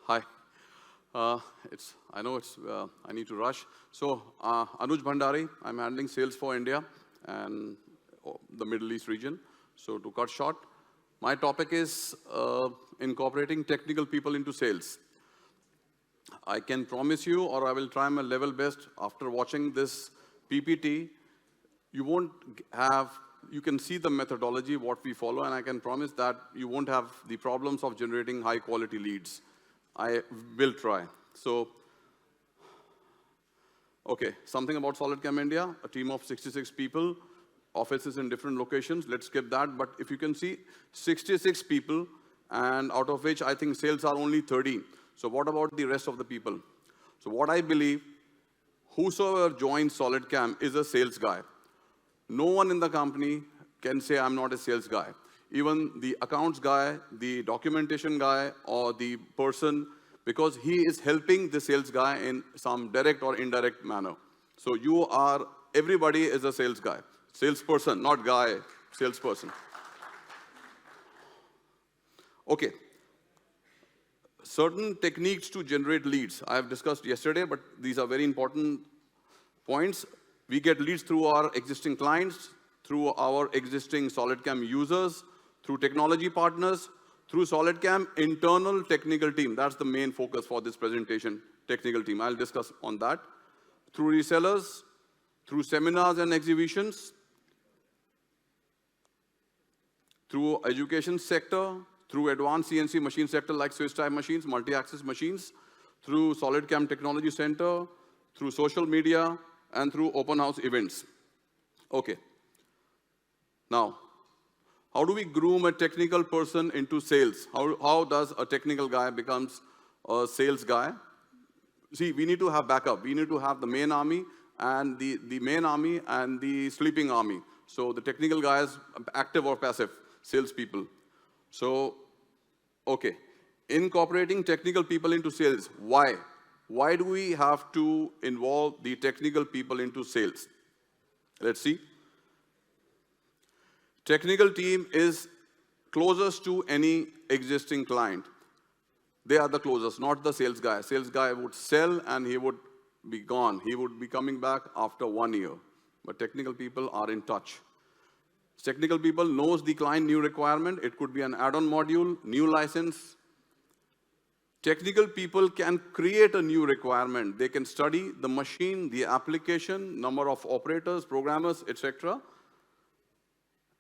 Hi. I need to rush. So, Anuj Bhandari, I'm handling sales for India and the Middle East region. So, to cut short, my topic is incorporating technical people into sales. I can promise you, or I will try my level best, after watching this PPT, you can see the methodology, what we follow, and I can promise that you won't have the problems of generating high quality leads. I will try. So, okay, something about SolidCAM India, a team of 66 people, offices in different locations. Let's skip that, but if you can see, 66 people, and out of which I think sales are only 13. So what about the rest of the people? So what I believe, whosoever joins SolidCAM is a sales guy. No one in the company can say I'm not a sales guy. Even the accounts guy, the documentation guy, or the person, because he is helping the sales guy in some direct or indirect manner. So everybody is a sales guy. Salesperson, not guy, salesperson. Okay. Certain techniques to generate leads. I have discussed yesterday, but these are very important points. We get leads through our existing clients, through our existing SolidCAM users, through technology partners, through SolidCAM internal technical team. That's the main focus for this presentation, technical team. I'll discuss on that. Through resellers, through seminars and exhibitions, through education sector, through advanced CNC machine sector like Swiss type machines, multi-axis machines, through SolidCAM Technology Center, through social media, and through open house events. Okay. Now, how do we groom a technical person into sales? How does a technical guy becomes a sales guy? See, we need to have backup. We need to have the main army and the main army and the sleeping army. So the technical guys, active or passive, salespeople. So, okay, incorporating technical people into sales. Why? Why do we have to involve the technical people into sales? Let's see. Technical team is closest to any existing client. They are the closest, not the sales guy. Sales guy would sell and he would be gone. He would be coming back after 1 year. But technical people are in touch. Technical people knows the client new requirement. It could be an add-on module, new license. Technical people can create a new requirement. They can study the machine, the application, number of operators, programmers, etc.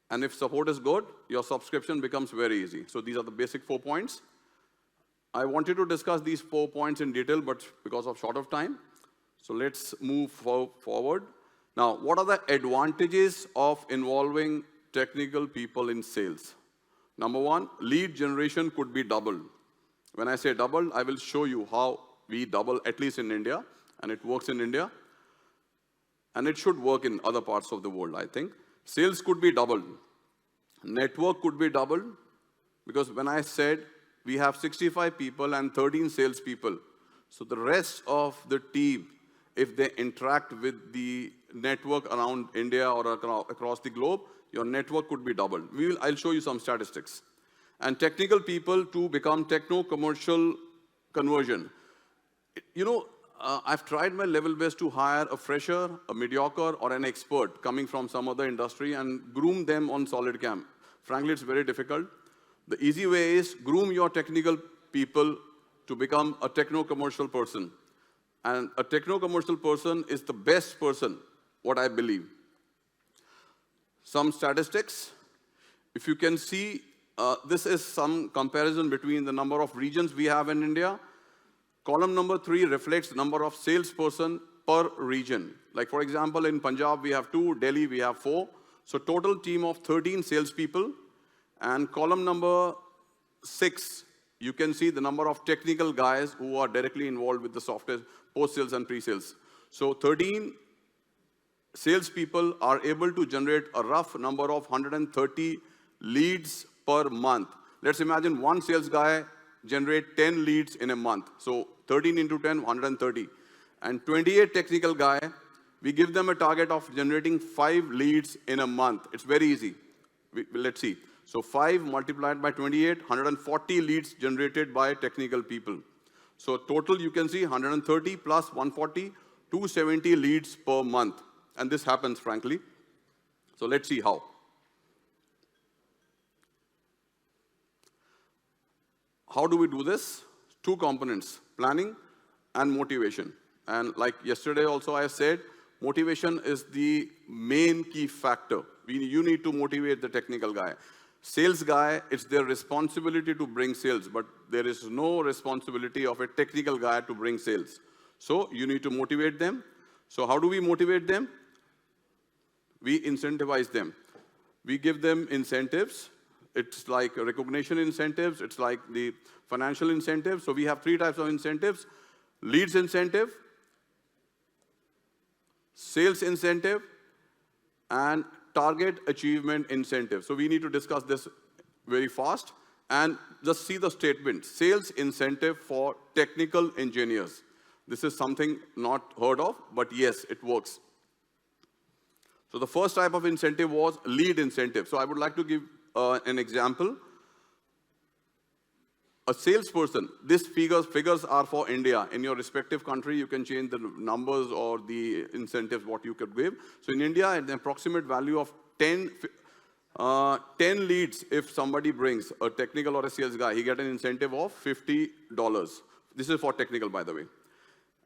And if support is good, your subscription becomes very easy. So these are the basic 4 points. I wanted to discuss these 4 points in detail, but because of short of time. So let's move forward. Now, what are the advantages of involving technical people in sales? Number one, lead generation could be doubled. When I say double, I will show you how we double, at least in India, and it works in India. And it should work in other parts of the world, I think. Sales could be doubled. Network could be doubled, because when I said we have 65 people and 13 sales people, so the rest of the team, if they interact with the network around India or across the globe, your network could be doubled. I'll show you some statistics. And technical people to become techno-commercial conversion. You know, I've tried my level best to hire a fresher, a mediocre, or an expert coming from some other industry and groom them on SolidCAM. Frankly, it's very difficult. The easy way is groom your technical people to become a techno-commercial person. And a techno-commercial person is the best person, what I believe. Some statistics. If you can see, this is some comparison between the number of regions we have in India. Column number 3 reflects the number of salesperson per region. Like for example, in Punjab we have 2, Delhi we have 4. So total team of 13 salespeople. And column number 6, you can see the number of technical guys who are directly involved with the software, post-sales and pre-sales. So 13 salespeople are able to generate a rough number of 130 leads per month. Let's imagine one sales guy generate 10 leads in a month. So 13 into 10, 130. And 28 technical guy, we give them a target of generating 5 leads in a month. It's very easy. Let's see. So 5 multiplied by 28, 140 leads generated by technical people. So total you can see 130 plus 140, 270 leads per month. And this happens, frankly. So let's see how. How do we do this? Two components, planning and motivation. And like yesterday also I said, motivation is the main key factor. You need to motivate the technical guy. Sales guy, it's their responsibility to bring sales, but there is no responsibility of a technical guy to bring sales. So you need to motivate them. So how do we motivate them? We incentivize them. We give them incentives. It's like recognition incentives. It's like the financial incentives. So we have 3 types of incentives: leads incentive, sales incentive, and target achievement incentive. So we need to discuss this very fast and just see the statement. Sales incentive for technical engineers. This is something not heard of, but yes, it works. So the first type of incentive was lead incentive. So I would like to give an example. A salesperson, these figures are for India. In your respective country, you can change the numbers or the incentives, what you could give. So in India, an approximate value of 10 leads, if somebody brings a technical or a sales guy, he get an incentive of $50. This is for technical, by the way.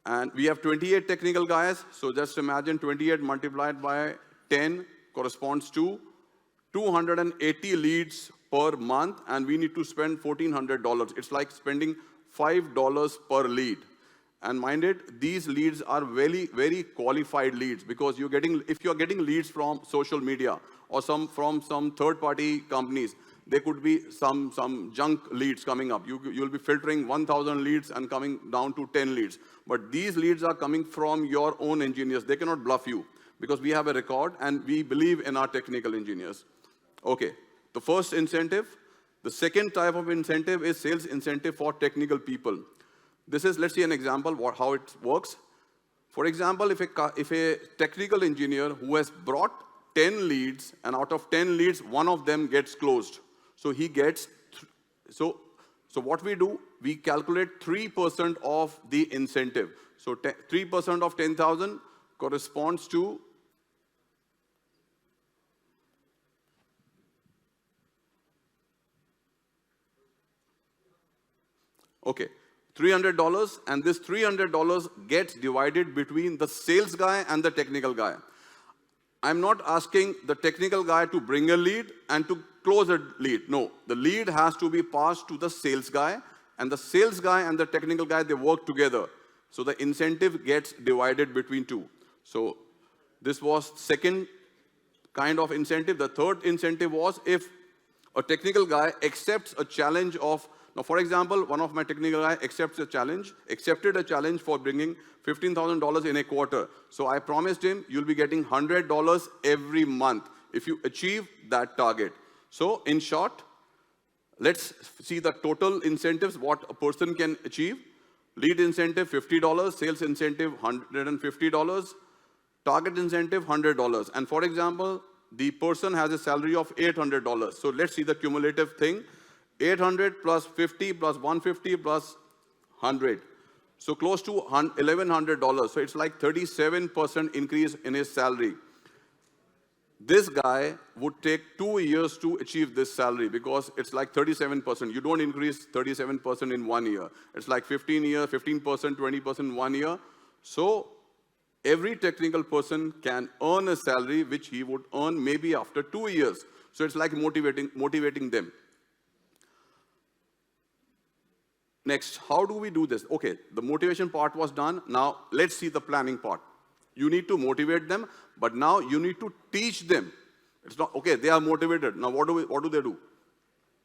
And we have 28 technical guys. So just imagine 28 multiplied by 10 corresponds to 280 leads per month, and we need to spend $1,400. It's like spending $5 per lead. And mind it, these leads are very, very qualified leads, because if you're getting leads from social media or from some third-party companies, there could be some junk leads coming up. You'll be filtering 1,000 leads and coming down to 10 leads. But these leads are coming from your own engineers. They cannot bluff you, because we have a record and we believe in our technical engineers. Okay, the first incentive. The second type of incentive is sales incentive for technical people. This is, let's see an example how it works. For example, if a technical engineer who has brought 10 leads, and out of 10 leads, one of them gets closed. So he gets, so what we do, we calculate 3% of the incentive. So 3% of 10,000 corresponds to $300, and this $300 gets divided between the sales guy and the technical guy. I'm not asking the technical guy to bring a lead and to close a lead. No, the lead has to be passed to the sales guy, and the sales guy and the technical guy, they work together. So the incentive gets divided between two. So this was second kind of incentive. The third incentive was if a technical guy accepts a challenge of, now, for example, one of my technical guys accepted a challenge for bringing $15,000 in a quarter. So I promised him, you'll be getting $100 every month if you achieve that target. So in short, let's see the total incentives, what a person can achieve. Lead incentive, $50. Sales incentive, $150. Target incentive, $100. And for example, the person has a salary of $800. So let's see the cumulative thing. 800 plus 50 plus 150 plus 100. So close to $1,100. So it's like 37% increase in his salary. This guy would take 2 years to achieve this salary, because it's like 37%. You don't increase 37% in 1 year. It's like 15%, 20% in 1 year. So every technical person can earn a salary which he would earn maybe after 2 years. So it's like motivating them. Next, how do we do this? Okay, the motivation part was done. Now, let's see the planning part. You need to motivate them, but now you need to teach them. It's not, okay, they are motivated. Now, what do they do?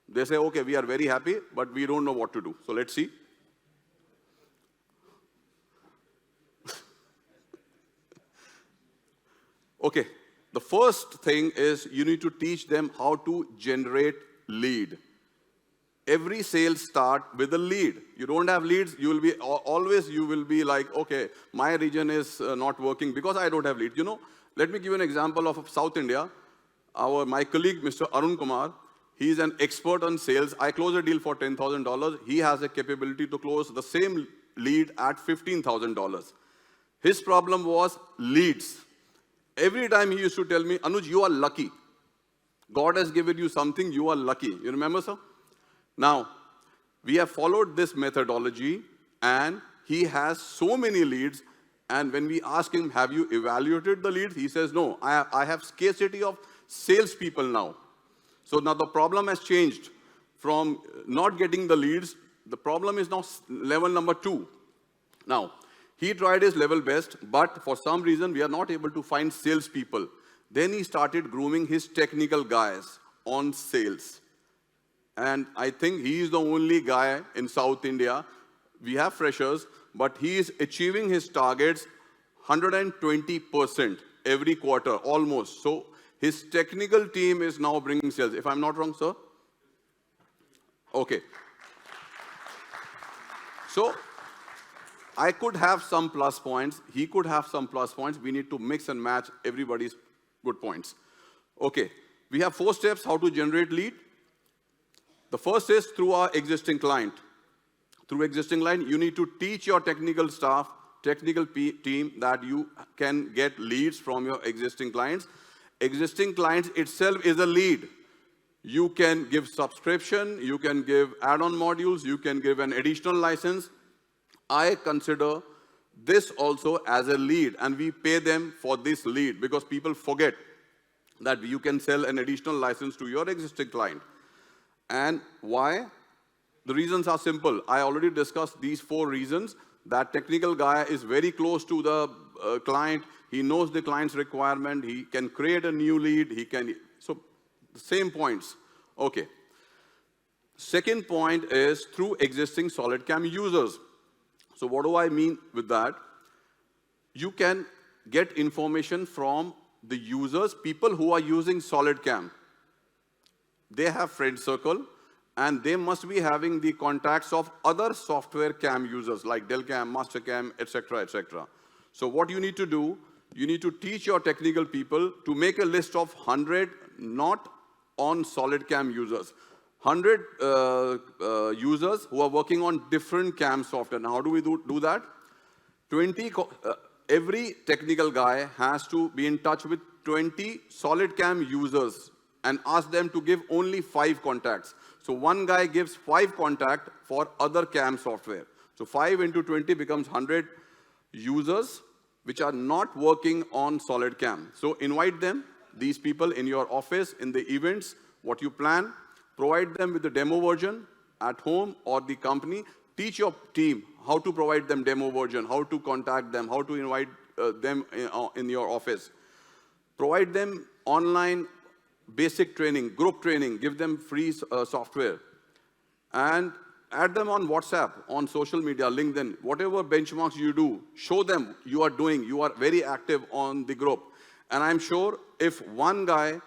They say, okay, we are very happy, but we don't know what to do. So let's see. Okay, the first thing is you need to teach them how to generate lead. Every sales start with a lead. You don't have leads, you will be like, okay, my region is not working because I don't have leads. You know, let me give you an example of South India. My colleague, Mr. Arun Kumar, He's an expert on sales. I close a deal for $10,000. He has a capability to close the same lead at $15,000. His problem was leads. Every time he used to tell me, Anuj, you are lucky. God has given you something, you are lucky. You remember, sir? Now, we have followed this methodology, and he has so many leads. And when we ask him, have you evaluated the leads? He says, no, I have scarcity of salespeople now. So now the problem has changed from not getting the leads. The problem is now level number 2. Now, he tried his level best, but for some reason, we are not able to find salespeople. Then he started grooming his technical guys on sales. And I think he is the only guy in South India. We have freshers, but he is achieving his targets 120% every quarter, almost. So his technical team is now bringing sales. If I'm not wrong, sir? Okay. So I could have some plus points. He could have some plus points. We need to mix and match everybody's good points. Okay. We have 4 steps how to generate lead. The first is through our existing client. Through existing client, you need to teach your technical staff, technical team that you can get leads from your existing clients. Existing clients itself is a lead. You can give subscription, you can give add-on modules, you can give an additional license. I consider this also as a lead, and we pay them for this lead because people forget that you can sell an additional license to your existing client. And why? The reasons are simple. I already discussed these 4 reasons. That technical guy is very close to the client. He knows the client's requirement. He can create a new lead. So the same points. Okay. Second point is through existing SolidCAM users. So what do I mean with that? You can get information from the users, people who are using SolidCAM. They have friend circle, and they must be having the contacts of other software CAM users like DellCAM, MasterCAM, etc., etc. So what you need to do, you need to teach your technical people to make a list of 100 not on SolidCAM users. 100 users who are working on different CAM software. Now, how do we do that? Every technical guy has to be in touch with 20 SolidCAM users and ask them to give only 5 contacts. So one guy gives 5 contacts for other CAM software. So 5 into 20 becomes 100 users which are not working on SolidCAM. So invite them, these people in your office, in the events, what you plan, provide them with the demo version at home or the company. Teach your team how to provide them demo version, how to contact them, how to invite them in your office. Provide them online basic training, group training, give them free software. And add them on WhatsApp, on social media, LinkedIn, whatever benchmarks you do, show them you are doing, you are very active on the group. And I'm sure if one guy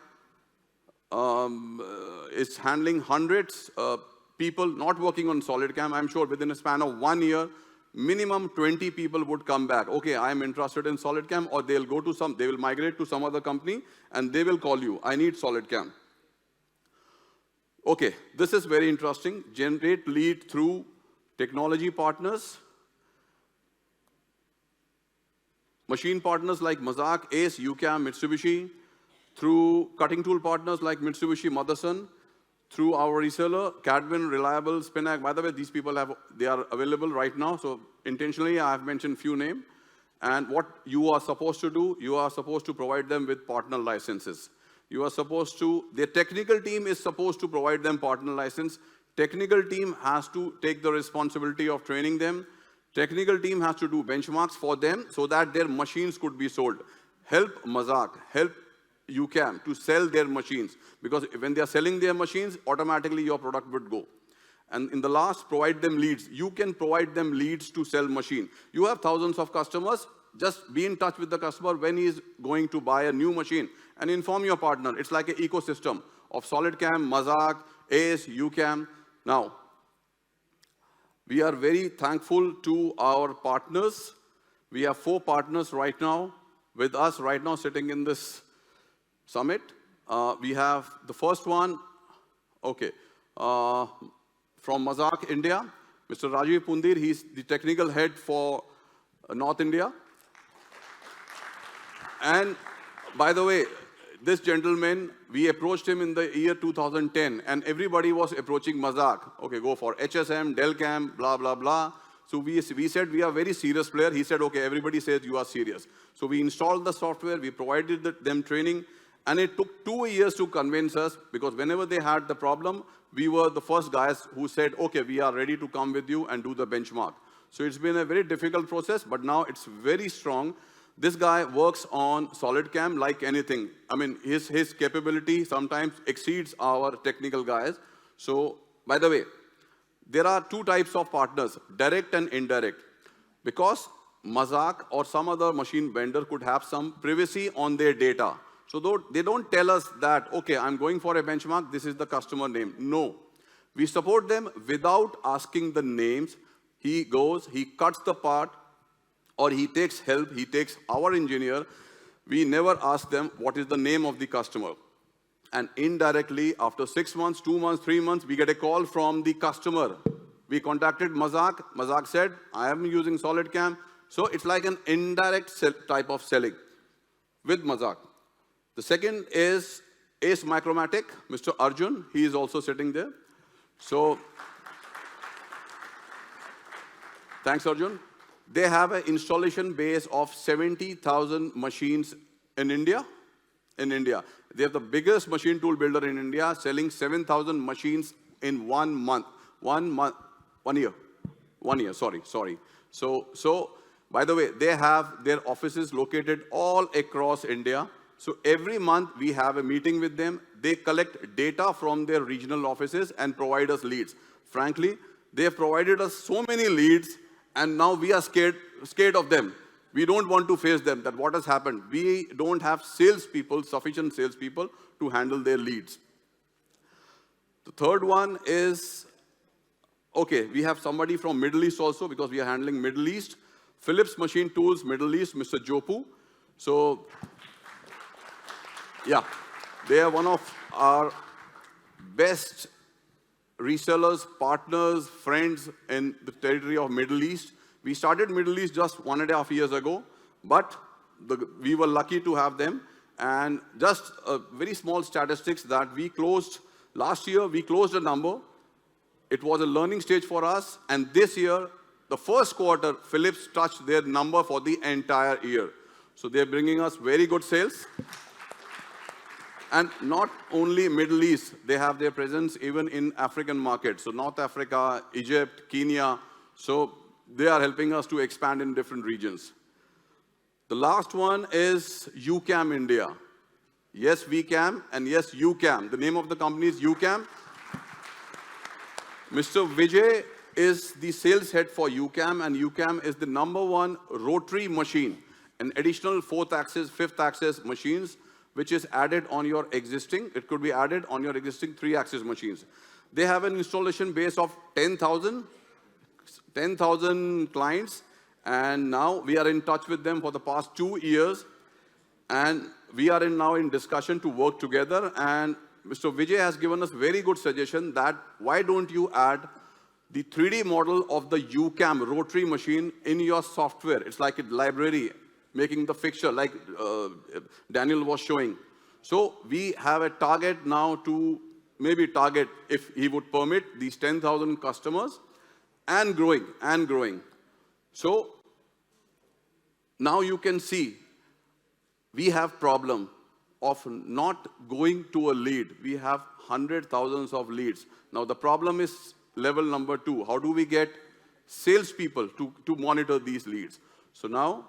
is handling hundreds of people not working on SolidCAM, I'm sure within a span of 1 year, minimum 20 people would come back. Okay, I'm interested in SolidCAM, or they will migrate to some other company, and they will call you. I need SolidCAM. Okay, this is very interesting. Generate lead through technology partners, machine partners like Mazak, Ace, UCAM, Mitsubishi, through cutting tool partners like Mitsubishi, Motherson, through our reseller, Cadwin, Reliable, Spinac. By the way, these people they are available right now. So intentionally, I have mentioned few names. And what you are supposed to do, you are supposed to provide them with partner licenses. You are supposed to, their technical team is supposed to provide them partner license. Technical team has to take the responsibility of training them. Technical team has to do benchmarks for them so that their machines could be sold. Help Mazak, help UCAM to sell their machines, because when they are selling their machines, automatically your product would go. And in the last, provide them leads. You can provide them leads to sell machine. You have thousands of customers. Just be in touch with the customer when he is going to buy a new machine and inform your partner. It's like an ecosystem of SolidCAM, Mazak, Ace, UCAM. Now, we are very thankful to our partners. We have 4 partners right now with us right now sitting in this summit. We have the first one, Okay. From Mazak, India, Mr. Rajiv Pundir, he's the technical head for North India. And by the way, this gentleman, we approached him in the year 2010, and everybody was approaching Mazak. Okay, go for HSM, Delcam, blah, blah, blah. So we said, we are a very serious player. He said, okay, everybody says you are serious. So we installed the software, we provided them training, and it took 2 years to convince us, because whenever they had the problem, we were the first guys who said, okay, we are ready to come with you and do the benchmark. So it's been a very difficult process, but now it's very strong. This guy works on SolidCAM like anything. I mean, his capability sometimes exceeds our technical guys. So, by the way, there are two types of partners, direct and indirect. Because Mazak or some other machine vendor could have some privacy on their data. So they don't tell us that, okay, I'm going for a benchmark, this is the customer name. No. We support them without asking the names. He goes, he cuts the part, or he takes help, he takes our engineer. We never ask them what is the name of the customer. And indirectly, after 6 months, 2 months, 3 months, we get a call from the customer. We contacted Mazak. Mazak said, I am using SolidCAM. So it's like an indirect type of selling with Mazak. The second is Ace Micromatic, Mr. Arjun. He is also sitting there. So, thanks, Arjun. They have an installation base of 70,000 machines in India. They have the biggest machine tool builder in India, selling 7,000 machines in 1 month. 1 year, sorry. So, by the way, they have their offices located all across India. So every month we have a meeting with them. They collect data from their regional offices and provide us leads. Frankly, they have provided us so many leads, and now we are scared of them. We don't want to face them, that what has happened. We don't have salespeople, sufficient salespeople to handle their leads. The third one is, okay, we have somebody from Middle East also, because we are handling Middle East. Philips Machine Tools, Middle East, Mr. Jopu. So, yeah, they are one of our best resellers, partners, friends in the territory of Middle East. We started Middle East just 1.5 years ago, but we were lucky to have them. And just a very small statistics that we closed, last year we closed a number. It was a learning stage for us, and this year, the first quarter, Philips touched their number for the entire year. So they're bringing us very good sales. And not only Middle East, they have their presence even in African markets. So North Africa, Egypt, Kenya. So they are helping us to expand in different regions. The last one is UCAM India. Yes, VCAM, and yes, UCAM. The name of the company is UCAM. Mr. Vijay is the sales head for UCAM, and UCAM is the #1 rotary machine, an additional 4th axis, 5th axis machines, which is added on your existing, it could be added on your existing 3-axis machines. They have an installation base of 10,000 clients, and now we are in touch with them for the past 2 years, and we are now in discussion to work together. And Mr. Vijay has given us very good suggestion that why don't you add the 3D model of the UCAM rotary machine in your software. It's like a library, making the fixture like Daniel was showing. So we have a target now to maybe target, if he would permit, these 10,000 customers and growing. So now you can see we have problem of not going to a lead. We have 100,000s of leads. Now the problem is level number 2. How do we get salespeople to monitor these leads? So now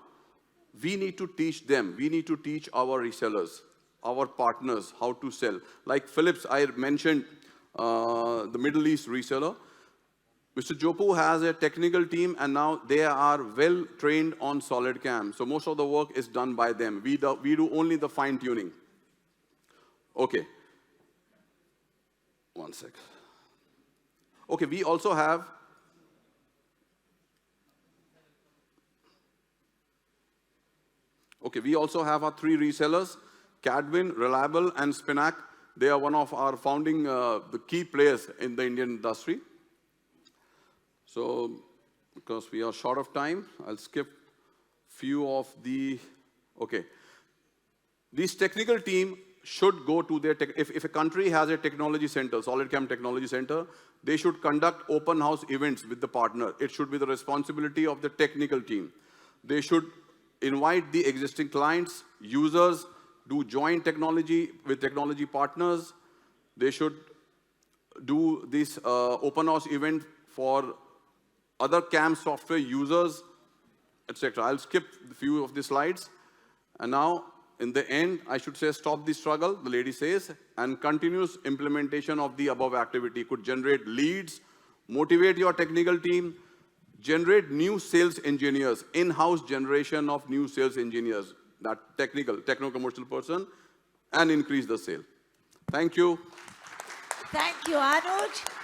we need to teach them. We need to teach our resellers, our partners, how to sell. Like Philips, I mentioned the Middle East reseller. Mr. Jopu has a technical team, and now they are well trained on SolidCAM. So most of the work is done by them. We do only the fine tuning. Okay. One sec. Okay, we also have our 3 resellers, Cadwin, Reliable, and Spinac. They are one of our founding, the key players in the Indian industry. So, because we are short of time, I'll skip few of the, okay. This technical team should go to their, if a country has a technology center, SolidCAM technology center, they should conduct open house events with the partner. It should be the responsibility of the technical team. They should invite the existing clients, users, do joint technology with technology partners. They should do this open house event for other CAM software users, etc. I'll skip a few of the slides. And now, in the end, I should say stop the struggle, the lady says, and continuous implementation of the above activity could generate leads, motivate your technical team, generate new sales engineers, in-house generation of new sales engineers, that techno-commercial person, and increase the sale. Thank you. Thank you, Anuj.